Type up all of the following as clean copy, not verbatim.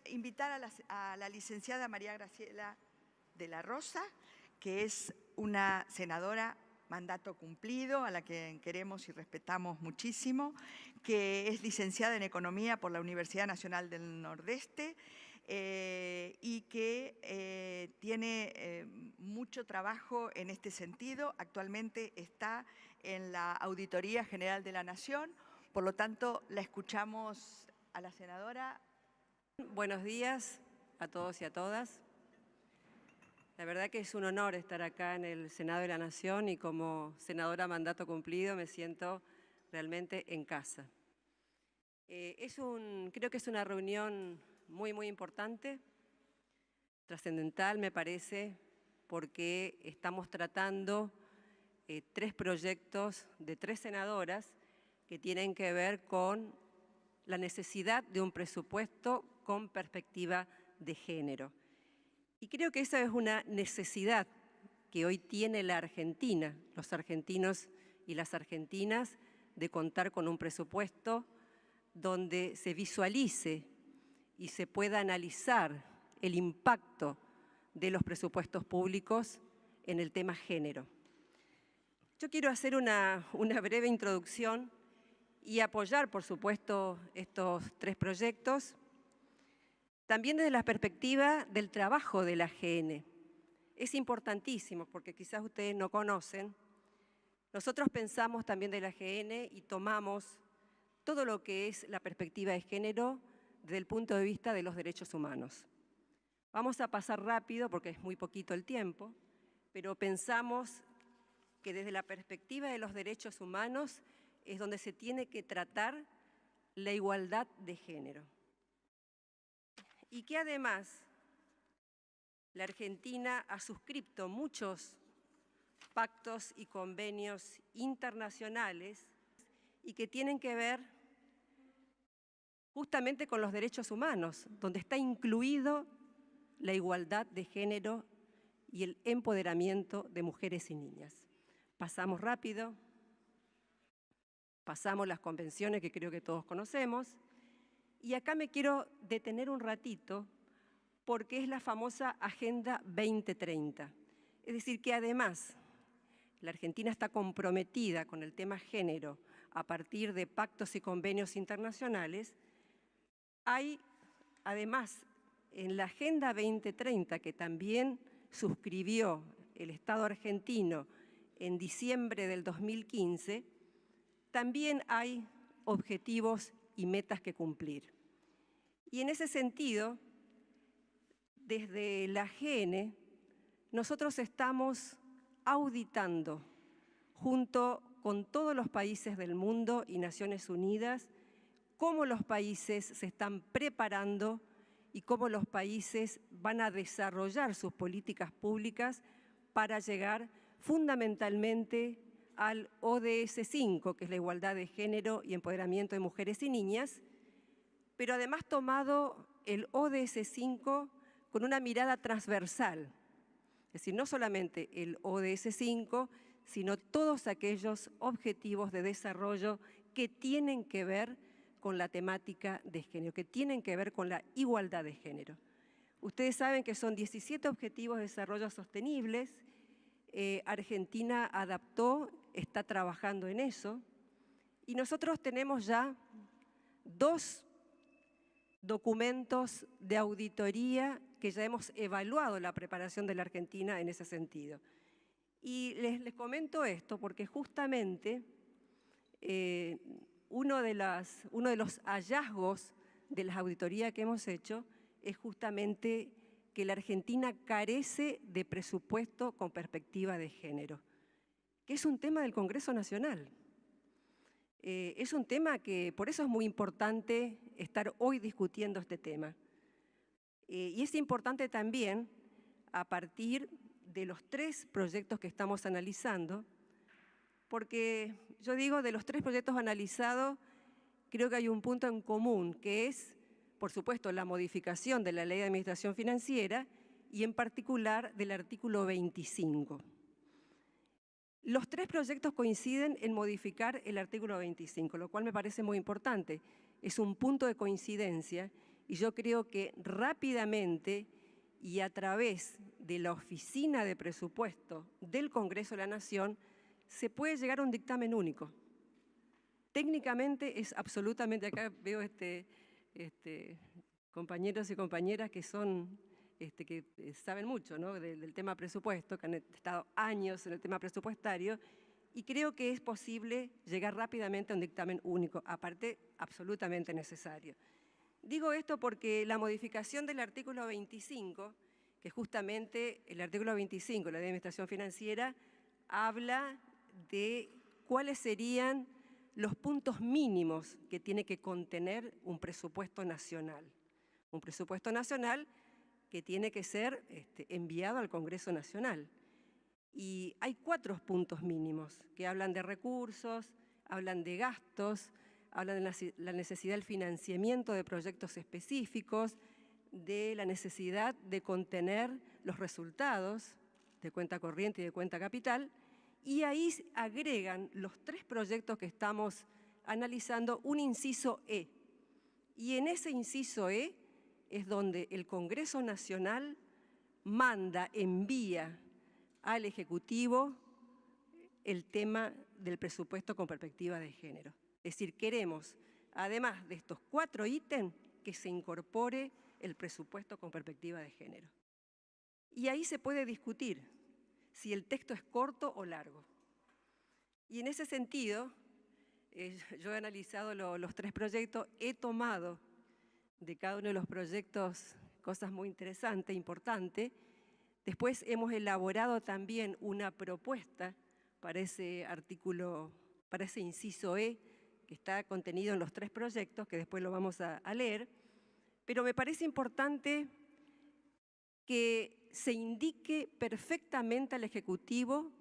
invitar a la licenciada María Graciela de la Rosa, que es una senadora mandato cumplido, a la que queremos y respetamos muchísimo, que es licenciada en Economía por la Universidad Nacional del Nordeste y que tiene mucho trabajo en este sentido. Actualmente está en la Auditoría General de la Nación, por lo tanto, la escuchamos a la senadora. Buenos días a todos y a todas. La verdad que es un honor estar acá en el Senado de la Nación y como senadora mandato cumplido me siento realmente en casa. Creo que es una reunión muy importante, trascendental me parece, porque estamos tratando 3 proyectos de 3 senadoras que tienen que ver con la necesidad de un presupuesto con perspectiva de género. Y creo que esa es una necesidad que hoy tiene la Argentina, los argentinos y las argentinas, de contar con un presupuesto donde se visualice y se pueda analizar el impacto de los presupuestos públicos en el tema género. Yo quiero hacer una breve introducción y apoyar, por supuesto, estos 3 proyectos, también desde la perspectiva del trabajo de la AGN. Es importantísimo, porque quizás ustedes no conocen, nosotros pensamos también de la AGN y tomamos todo lo que es la perspectiva de género desde el punto de vista de los derechos humanos. Vamos a pasar rápido porque es muy poquito el tiempo, pero pensamos que desde la perspectiva de los derechos humanos es donde se tiene que tratar la igualdad de género. Y que además la Argentina ha suscrito muchos pactos y convenios internacionales y que tienen que ver justamente con los derechos humanos, donde está incluido la igualdad de género y el empoderamiento de mujeres y niñas. Pasamos rápido, pasamos las convenciones que creo que todos conocemos, y acá me quiero detener un ratito porque es la famosa Agenda 2030. Es decir, que además la Argentina está comprometida con el tema género a partir de pactos y convenios internacionales. Hay, además, en la Agenda 2030, que también suscribió el Estado argentino en diciembre del 2015, también hay objetivos y metas que cumplir. Y en ese sentido, desde la AGN, nosotros estamos auditando, junto con todos los países del mundo y Naciones Unidas, cómo los países se están preparando y cómo los países van a desarrollar sus políticas públicas para llegar fundamentalmente al ODS 5, que es la igualdad de género y empoderamiento de mujeres y niñas, pero además tomado el ODS 5 con una mirada transversal, es decir, no solamente el ODS 5, sino todos aquellos objetivos de desarrollo que tienen que ver con la temática de género, que tienen que ver con la igualdad de género. Ustedes saben que son 17 objetivos de desarrollo sostenibles. Argentina adaptó, está trabajando en eso, y nosotros tenemos ya 2 documentos de auditoría que ya hemos evaluado la preparación de la Argentina en ese sentido. Y les comento esto porque justamente uno de los hallazgos de las auditorías que hemos hecho es justamente que la Argentina carece de presupuesto con perspectiva de género, que es un tema del Congreso Nacional. Es un tema que por eso es muy importante estar hoy discutiendo este tema. Y es importante también a partir de los 3 proyectos que estamos analizando, porque yo digo, de los 3 proyectos analizados, creo que hay un punto en común, que es, por supuesto, la modificación de la Ley de Administración Financiera y en particular del artículo 25. Los 3 proyectos coinciden en modificar el artículo 25, lo cual me parece muy importante. Es un punto de coincidencia y yo creo que rápidamente y a través de la Oficina de Presupuesto del Congreso de la Nación se puede llegar a un dictamen único. Técnicamente es absolutamente, acá veo compañeros y compañeras que son, que saben mucho, ¿no?, del tema presupuesto, que han estado años en el tema presupuestario, y creo que es posible llegar rápidamente a un dictamen único, aparte absolutamente necesario. Digo esto porque la modificación del artículo 25, que justamente el artículo 25 de la Ley de Administración Financiera habla de cuáles serían los puntos mínimos que tiene que contener un presupuesto nacional. Un presupuesto nacional que tiene que ser enviado al Congreso Nacional. Y hay 4 puntos mínimos que hablan de recursos, hablan de gastos, hablan de la necesidad del financiamiento de proyectos específicos, de la necesidad de contener los resultados de cuenta corriente y de cuenta capital, y ahí agregan los 3 proyectos que estamos analizando un inciso E. Y en ese inciso E es donde el Congreso Nacional manda, envía al Ejecutivo el tema del presupuesto con perspectiva de género. Es decir, queremos, además de estos 4 ítems, que se incorpore el presupuesto con perspectiva de género. Y ahí se puede discutir si el texto es corto o largo. Y en ese sentido, yo he analizado los 3 proyectos, he tomado de cada uno de los proyectos cosas muy interesantes, importantes. Después hemos elaborado también una propuesta para ese artículo, para ese inciso E, que está contenido en los 3 proyectos, que después lo vamos a leer. Pero me parece importante que se indique perfectamente al Ejecutivo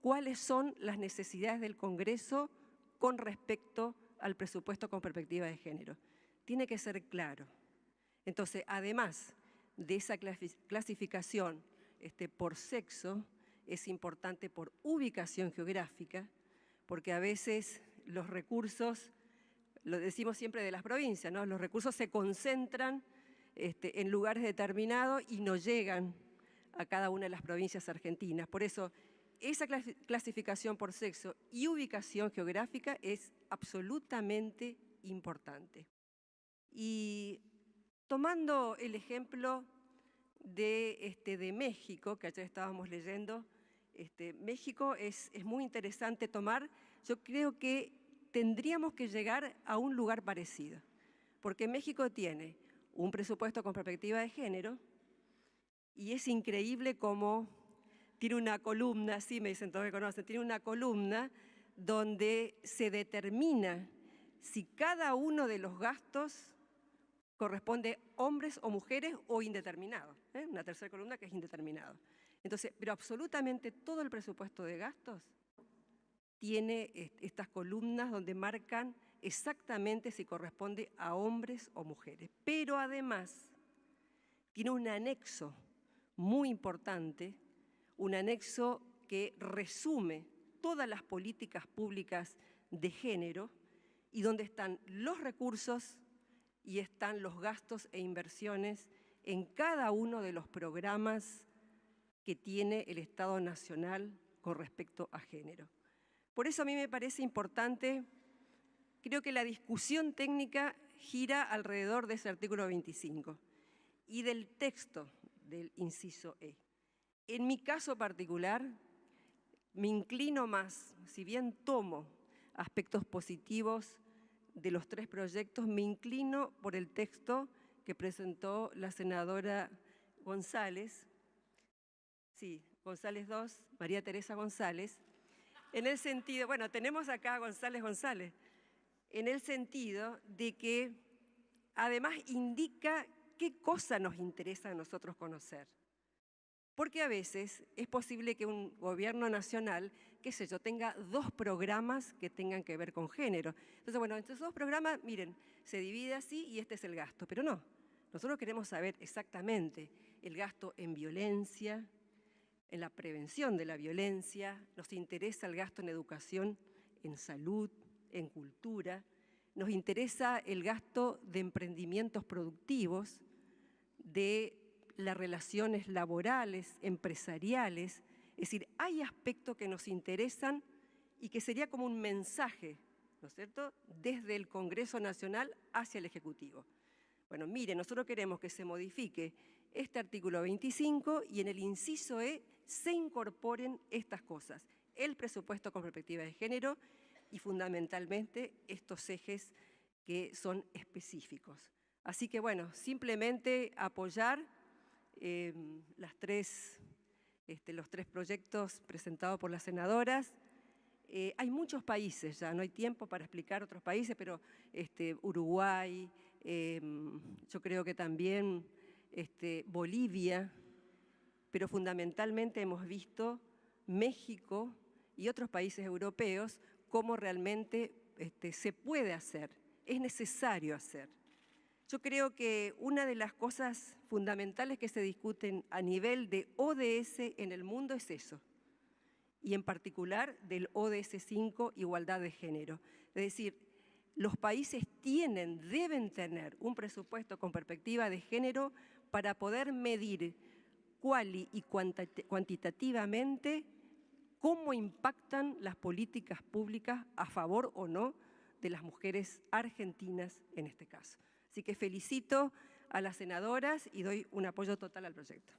cuáles son las necesidades del Congreso con respecto al presupuesto con perspectiva de género. Tiene que ser claro. Entonces, además de esa clasificación por sexo, es importante por ubicación geográfica, porque a veces los recursos, lo decimos siempre de las provincias, ¿no?, los recursos se concentran en lugares determinados y no llegan a cada una de las provincias argentinas. Por eso, esa clasificación por sexo y ubicación geográfica es absolutamente importante. Y tomando el ejemplo de México, que ayer estábamos leyendo, México es muy interesante tomar. Yo creo que tendríamos que llegar a un lugar parecido, porque México tiene un presupuesto con perspectiva de género y es increíble cómo tiene una columna, sí me dicen todos que conocen, tiene una columna donde se determina si cada uno de los gastos corresponde hombres o mujeres o indeterminado, una tercera columna que es indeterminado. Entonces, pero absolutamente todo el presupuesto de gastos tiene estas columnas donde marcan exactamente si corresponde a hombres o mujeres. Pero además tiene un anexo muy importante, un anexo que resume todas las políticas públicas de género y donde están los recursos y están los gastos e inversiones en cada uno de los programas que tiene el Estado Nacional con respecto a género. Por eso a mí me parece importante, creo que la discusión técnica gira alrededor de ese artículo 25 y del texto del inciso E. En mi caso particular, me inclino más, si bien tomo aspectos positivos de los 3 proyectos, me inclino por el texto que presentó la senadora González, sí, González II, María Teresa González, en el sentido, bueno, tenemos acá a González, en el sentido de que además indica qué cosa nos interesa a nosotros conocer. Porque a veces es posible que un gobierno nacional, qué sé yo, tenga 2 programas que tengan que ver con género. Entonces, bueno, estos 2 programas, miren, se divide así y este es el gasto. Pero no, nosotros queremos saber exactamente el gasto en violencia, en la prevención de la violencia, nos interesa el gasto en educación, en salud, en cultura, Nos interesa el gasto de emprendimientos productivos, de las relaciones laborales, empresariales. Es decir, hay aspectos que nos interesan y que sería como un mensaje, ¿no es cierto?, desde el Congreso Nacional hacia el Ejecutivo. Bueno, mire, nosotros queremos que se modifique este artículo 25 y en el inciso E se incorporen estas cosas: el presupuesto con perspectiva de género y fundamentalmente estos ejes que son específicos. Así que bueno, simplemente apoyar los tres proyectos presentados por las senadoras. Hay muchos países, ya no hay tiempo para explicar otros países, pero Uruguay, yo creo que también Bolivia, pero fundamentalmente hemos visto México y otros países europeos cómo realmente se puede hacer, es necesario hacer. Yo creo que una de las cosas fundamentales que se discuten a nivel de ODS en el mundo es eso, y en particular del ODS 5, igualdad de género. Es decir, los países deben tener un presupuesto con perspectiva de género para poder medir cuali y cuantitativamente cómo impactan las políticas públicas a favor o no de las mujeres argentinas en este caso. Así que felicito a las senadoras y doy un apoyo total al proyecto.